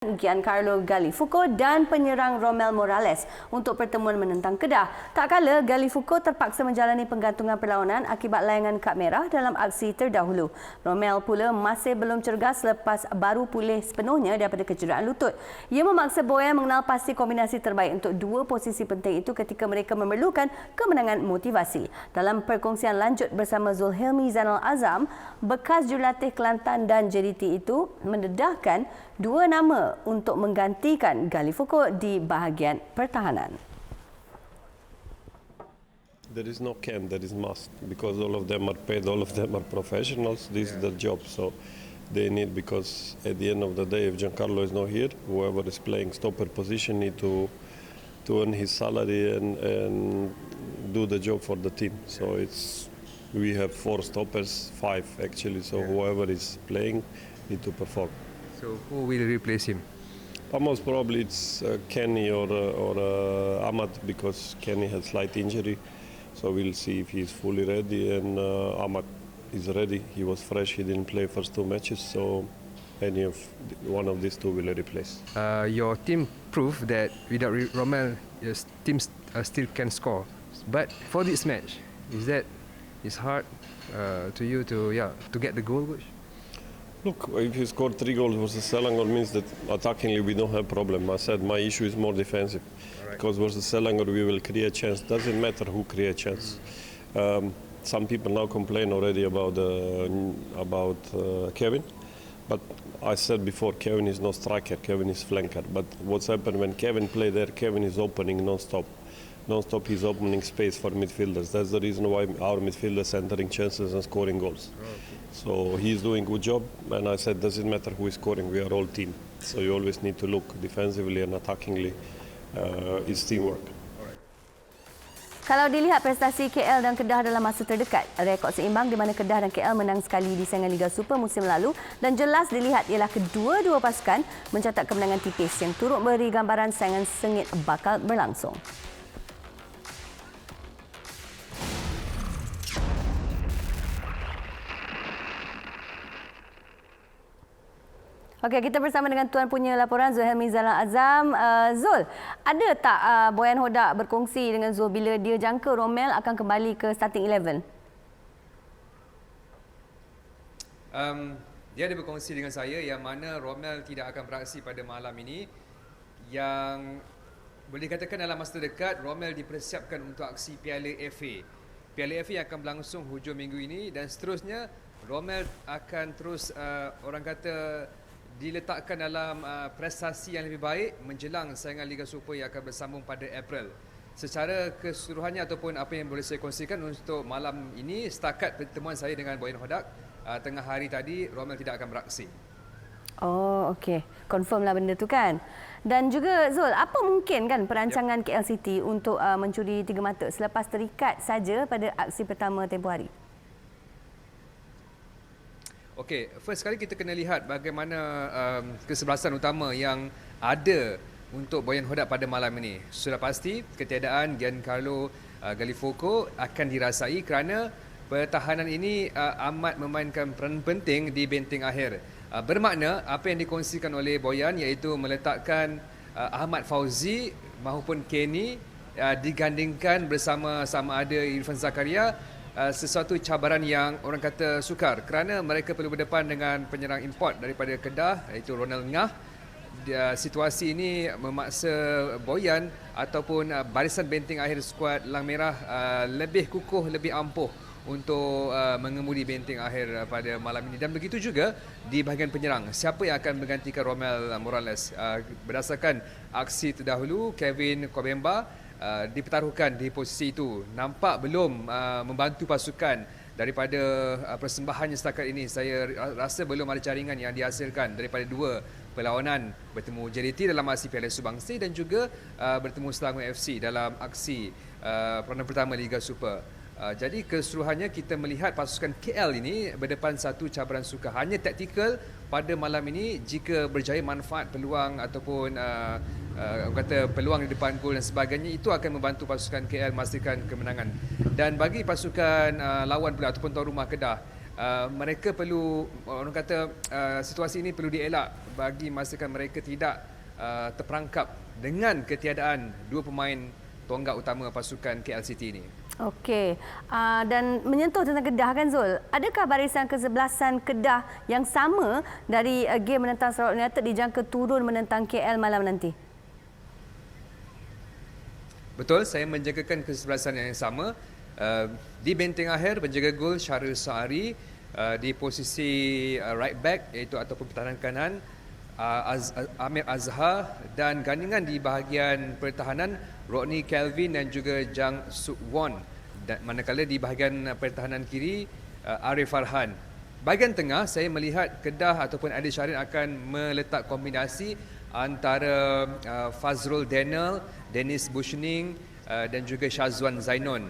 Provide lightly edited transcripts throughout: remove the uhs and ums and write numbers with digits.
Giancarlo Gallifuco dan penyerang Romel Morales untuk pertemuan menentang Kedah. Tak kala, Gallifuco terpaksa menjalani penggantungan perlawanan akibat layangan kad merah dalam aksi terdahulu. Romel pula masih belum cergas selepas baru pulih sepenuhnya daripada kecederaan lutut. Ia memaksa Boyan mengenal pasti kombinasi terbaik untuk dua posisi penting itu ketika mereka memerlukan kemenangan motivasi. Dalam perkongsian lanjut bersama Zulhilmi Zainal Azam, bekas jurulatih Kelantan dan JDT itu mendedahkan dua nama untuk menggantikan Gallifuco di bahagian pertahanan. There is no can, there is must, because all of them are paid, all of them are professionals. This is their job, so they need, because at the end of the day, if Giancarlo is not here, whoever is playing stopper position need to earn his salary and do the job for the team. So we have 4 stoppers, 5 actually. So whoever is playing need to perform. So who will replace him? Most probably it's Kenny or Ahmad, because Kenny has slight injury. So we'll see if he's fully ready, and Ahmad is ready. He was fresh, he didn't play first 2 matches, so one of these two will replace. Your team proved that without Romel, your team still can score. But for this match, it's hard to you to get the goal, coach? Look, if you score 3 goals versus Selangor, means that attackingly we don't have problem. I said my issue is more defensive. Right. Because versus Selangor we will create chance. Doesn't matter who create chance. Some people now complain already about Kevin, but I said before, Kevin is no striker. Kevin is flanker. But what's happened when Kevin play there? Kevin is opening non-stop. Non-stop he's opening space for midfielders. That's the reason why our midfielders entering chances and scoring goals. So he's doing good job, and I said doesn't matter who is scoring, we are all team. So you always need to look defensively and attackingly. It's teamwork. Kalau dilihat prestasi KL dan Kedah dalam masa terdekat, rekod seimbang di mana Kedah dan KL menang sekali di saingan Liga Super musim lalu, dan jelas dilihat ialah kedua-dua pasukan mencatat kemenangan tipis yang turut beri gambaran saingan sengit bakal berlangsung. Okey, kita bersama dengan tuan punya laporan Zulhilmi Zainal Azam. Zul, ada tak Boyan Hodak berkongsi dengan Zul bila dia jangka Romel akan kembali ke starting 11? Dia ada berkongsi dengan saya yang mana Romel tidak akan beraksi pada malam ini, yang boleh dikatakan dalam masa dekat Romel dipersiapkan untuk aksi Piala FA. Piala FA akan berlangsung hujung minggu ini, dan seterusnya Romel akan terus orang kata diletakkan dalam prestasi yang lebih baik menjelang saingan Liga Super yang akan bersambung pada April. Secara keseluruhannya ataupun apa yang boleh saya kongsikan untuk malam ini, setakat pertemuan saya dengan Boyan Hodak tengah hari tadi, Romel tidak akan beraksi. Oh, okey. Confirm lah benda tu kan. Dan juga Zul, apa mungkin kan perancangan KL City untuk mencuri 3 mata selepas terikat saja pada aksi pertama tempoh hari? Okey, first sekali kita kena lihat bagaimana kesebelasan utama yang ada untuk Boyan Hodak pada malam ini. Sudah pasti ketiadaan Giancarlo Gallifuco akan dirasai kerana pertahanan ini amat memainkan peran penting di benteng akhir. Bermakna apa yang dikongsikan oleh Boyan iaitu meletakkan Ahmad Fauzi maupun Kenny digandingkan bersama sama ada Irfan Zakaria, sesuatu cabaran yang orang kata sukar kerana mereka perlu berdepan dengan penyerang import daripada Kedah iaitu Ronald Ngah. Situasi ini memaksa Boyan ataupun barisan benteng akhir skuad Lang Merah lebih kukuh, lebih ampuh untuk mengemudi benteng akhir pada malam ini. Dan begitu juga di bahagian penyerang, siapa yang akan menggantikan Romel Morales? Berdasarkan aksi terdahulu, Kevin Kobemba dipertaruhkan di posisi itu. Nampak belum membantu pasukan daripada persembahannya setakat ini. Saya rasa belum ada jaringan yang dihasilkan daripada 2 perlawanan, bertemu JDT dalam aksi Piala Subangsih dan juga bertemu Selangor FC dalam aksi peranan pertama Liga Super. Jadi keseluruhannya kita melihat pasukan KL ini berdepan satu cabaran sukar. Hanya taktikal pada malam ini, jika berjaya manfaat peluang ataupun kata peluang di depan gol dan sebagainya, itu akan membantu pasukan KL memastikan kemenangan. Dan bagi pasukan lawan pula ataupun tuan rumah Kedah, mereka perlu, orang kata situasi ini perlu dielak bagi memastikan mereka tidak terperangkap dengan ketiadaan dua pemain tonggak utama pasukan KL City ini. Okey, dan menyentuh tentang Kedah kan Zul, adakah barisan kesebelasan Kedah yang sama dari game menentang Sarawak United dijangka turun menentang KL malam nanti? Betul, saya menjagakan kesebelasan yang sama. Di benteng akhir, penjaga gol Syahril Sa'ari, di posisi right back iaitu ataupun pertahanan kanan Amir Azhar, dan gandingan di bahagian pertahanan Rodney Kelvin dan juga Jang Suk Won. Dan manakala di bahagian pertahanan kiri Arif Farhan. Bahagian tengah saya melihat Kedah ataupun Adil Syahrin akan meletak kombinasi antara Fazrul Daniel, Dennis Bushning dan juga Syazwan Zainon.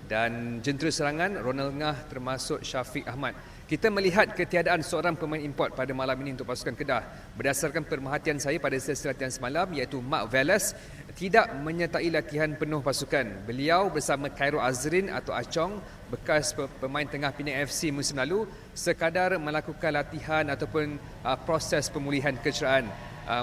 Dan jentera serangan Ronald Ngah termasuk Syafiq Ahmad. Kita melihat ketiadaan seorang pemain import pada malam ini untuk pasukan Kedah. Berdasarkan pemerhatian saya pada sesi latihan semalam, iaitu Mark Velas tidak menyertai latihan penuh pasukan. Beliau bersama Khairul Azrin atau Acong, bekas pemain tengah Penang FC musim lalu, sekadar melakukan latihan ataupun proses pemulihan kecederaan,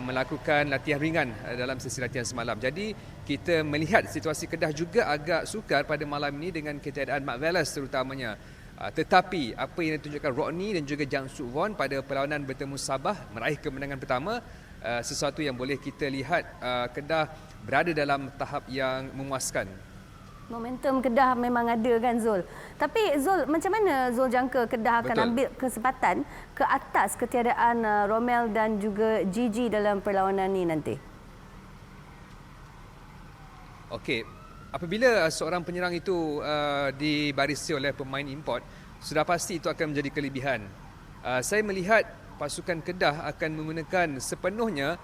melakukan latihan ringan dalam sesi latihan semalam. Jadi kita melihat situasi Kedah juga agak sukar pada malam ini dengan ketiadaan Mark Velas terutamanya. Tetapi apa yang ditunjukkan Rodney dan juga Jang Suk Won pada perlawanan bertemu Sabah meraih kemenangan pertama, sesuatu yang boleh kita lihat Kedah berada dalam tahap yang memuaskan. Momentum Kedah memang ada kan Zul. Tapi Zul, macam mana Zul jangka Kedah akan ambil kesempatan ke atas ketiadaan Romel dan juga Gigi dalam perlawanan ini nanti? Okey, apabila seorang penyerang itu dibarisi oleh pemain import, sudah pasti itu akan menjadi kelebihan. Saya melihat pasukan Kedah akan menggunakan sepenuhnya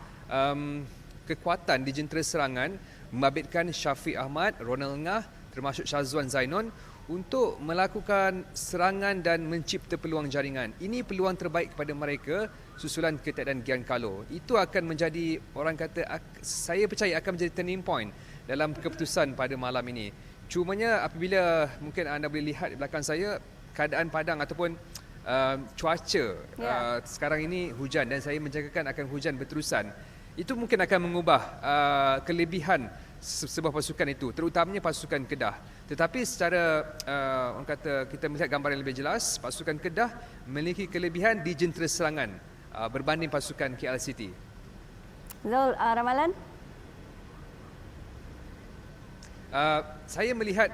kekuatan di jentera serangan, membabitkan Syafiq Ahmad, Ronald Ngah, termasuk Syazwan Zainon untuk melakukan serangan dan mencipta peluang jaringan. Ini peluang terbaik kepada mereka susulan ketiadaan Giancarlo. Itu akan menjadi, orang kata, saya percaya akan menjadi turning point dalam keputusan pada malam ini. Cumanya apabila mungkin anda boleh lihat di belakang saya, keadaan padang ataupun cuaca sekarang ini hujan, dan saya menjagakan akan hujan berterusan. Itu mungkin akan mengubah kelebihan sebuah pasukan itu, terutamanya pasukan Kedah. Tetapi secara orang kata, kita melihat gambaran yang lebih jelas, pasukan Kedah memiliki kelebihan di jentera serangan berbanding pasukan KL City. Zul, ramalan? Saya melihat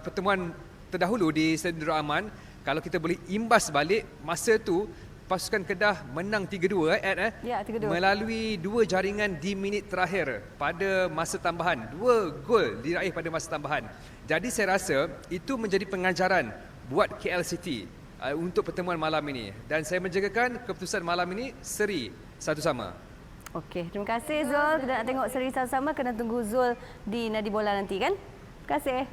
pertemuan terdahulu di Stadium Nur Aman, kalau kita boleh imbas balik, masa tu pasukan Kedah menang 3-2 Ya, 3-2. melalui dua jaringan di minit terakhir pada masa tambahan. 2 gol diraih pada masa tambahan. Jadi saya rasa itu menjadi pengajaran buat KL City untuk pertemuan malam ini. Dan saya menjagakan keputusan malam ini seri 1-1. Okey, terima kasih Zul. Kita nak tengok seri sama-sama, kena tunggu Zul di Nadi Bola nanti kan? Terima kasih.